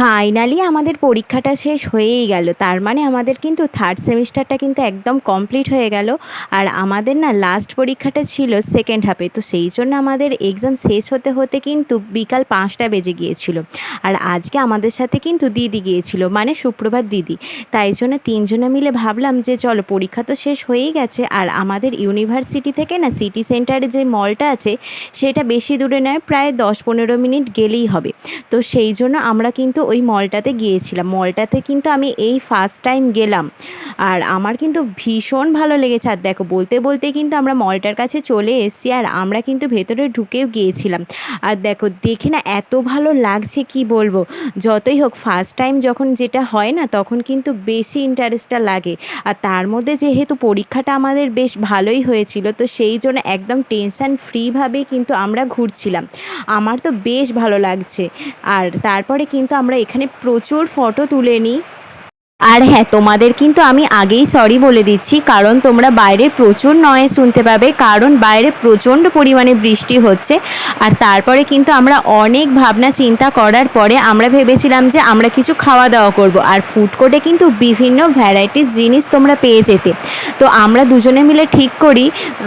Finally আমাদের পরীক্ষাটা শেষ হয়েই গেল। তার মানে আমাদের কিন্তু থার্ড সেমিস্টারটা কিন্তু একদম কমপ্লিট হয়ে গেল। আর আমাদের না লাস্ট পরীক্ষাটা ছিল সেকেন্ড হাফে, তো সেই জন্য আমাদের এক্সাম শেষ হতে হতে কিন্তু বিকাল 5টা বেজে গিয়েছিল। আর আজকে আমাদের সাথে কিন্তু দিদি গিয়েছিল, মানে সুপ্রভাত দিদি। তাই জন্য তিনজনে মিলে ভাবলাম যে চলো, পরীক্ষা তো শেষ হয়েই গেছে, আর আমাদের ইউনিভার্সিটি থেকে না সিটি সেন্টারে যে মলটা আছে সেটা বেশি দূরে নয়, প্রায় 10-15 মিনিট গেলেই হবে। তো সেই জন্য আমরা কিন্তু ওই মলটাতে গিয়েছিলাম। মলটাতে কিন্তু আমি এই ফার্স্ট টাইম গেলাম, আর আমার কিন্তু ভীষণ ভালো লেগেছে। আর দেখো, বলতে বলতে কিন্তু আমরা মলটার কাছে চলে এসেছি, আর আমরা কিন্তু ভেতরে ঢুকেও গিয়েছিলাম। আর দেখো, দেখে না এত ভালো লাগছে কি বলবো। যতই হোক ফার্স্ট টাইম যখন যেটা হয় না, তখন কিন্তু বেশি ইন্টারেস্টটা লাগে। আর তার মধ্যে যেহেতু পরীক্ষাটা আমাদের বেশ ভালোই হয়েছিল, তো সেই জন্য একদম টেনশন ফ্রিভাবেই কিন্তু আমরা ঘুরছিলাম। আমার তো বেশ ভালো লাগছে। আর তারপরে কিন্তু আমরা এখানে প্রচুর ফটো তুলে নিই। আর হ্যাঁ, তোমাদের কিন্তু আমি আগেই সরি বলে দিচ্ছি, কারণ তোমরা বাইরে প্রচুর নয়েজ শুনতে পাবে, কারণ বাইরে প্রচণ্ড পরিমাণে বৃষ্টি হচ্ছে। আর তারপরে কিন্তু আমরা অনেক ভাবনা চিন্তা করার পরে আমরা ভেবেছিলাম যে আমরা কিছু খাওয়া দাওয়া করব। আর ফুড কোর্টে কিন্তু বিভিন্ন ভ্যারাইটিস জিনিস তোমরা পেয়ে যেতে। তো আমরা দুজনে মিলে ঠিক করি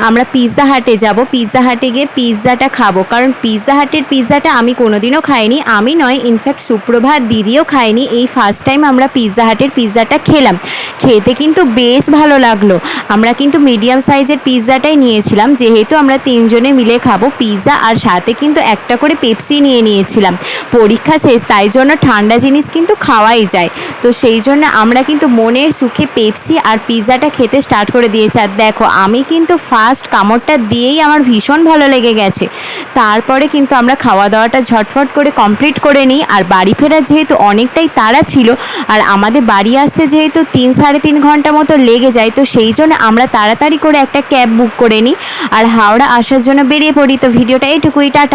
আমরা পিৎজা হাটে যাব। পিৎজা হাটে গিয়ে পিৎজাটা খাবো, কারণ পিৎজা হাটের পিৎজাটা আমি কোনোদিনও খাইনি। আমি নয়, ইনফ্যাক্ট সুপ্রভাত দিদিও খায়নি। এই ফার্স্ট টাইম আমরা পিৎজা হাটের পিৎজাটা খেলাম। খেতে কিন্তু বেশ ভালো লাগলো। আমরা কিন্তু মিডিয়াম সাইজের পিৎজাটাই নিয়েছিলাম, যেহেতু আমরা তিনজনে মিলে খাবো পিৎজা, আর সাথে কিন্তু একটা করে পেপসি নিয়ে নিয়েছিলাম। পরীক্ষা শেষ, তাই জন্য ঠান্ডা জিনিস কিন্তু খাওয়াই যায়। তো সেই জন্য আমরা কিন্তু মনের সুখে পেপসি আর পিৎজাটা খেতে স্টার্ট করে দিয়েছি। আর দেখো, আমি কিন্তু ফার্স্ট কামড়টা দিয়েই আমার ভীষণ ভালো লেগে গেছে। তারপরে কিন্তু আমরা খাওয়া দাওয়াটা ঝটফট করে কমপ্লিট করে নিই। আর বাড়ি ফেরার যেহেতু অনেকটাই তাড়া ছিল, আর আমাদের বাড়ি আসতে যেহেতু 3-3.5 ঘন্টা মতো লেগে যায়, তো সেই জন্য আমরা তাড়াতাড়ি করে একটা ক্যাব বুক করে নিই আর হাওড়া আসার জন্য বেরিয়ে পড়ি। তো ভিডিওটা এইটুকুই, টাটা।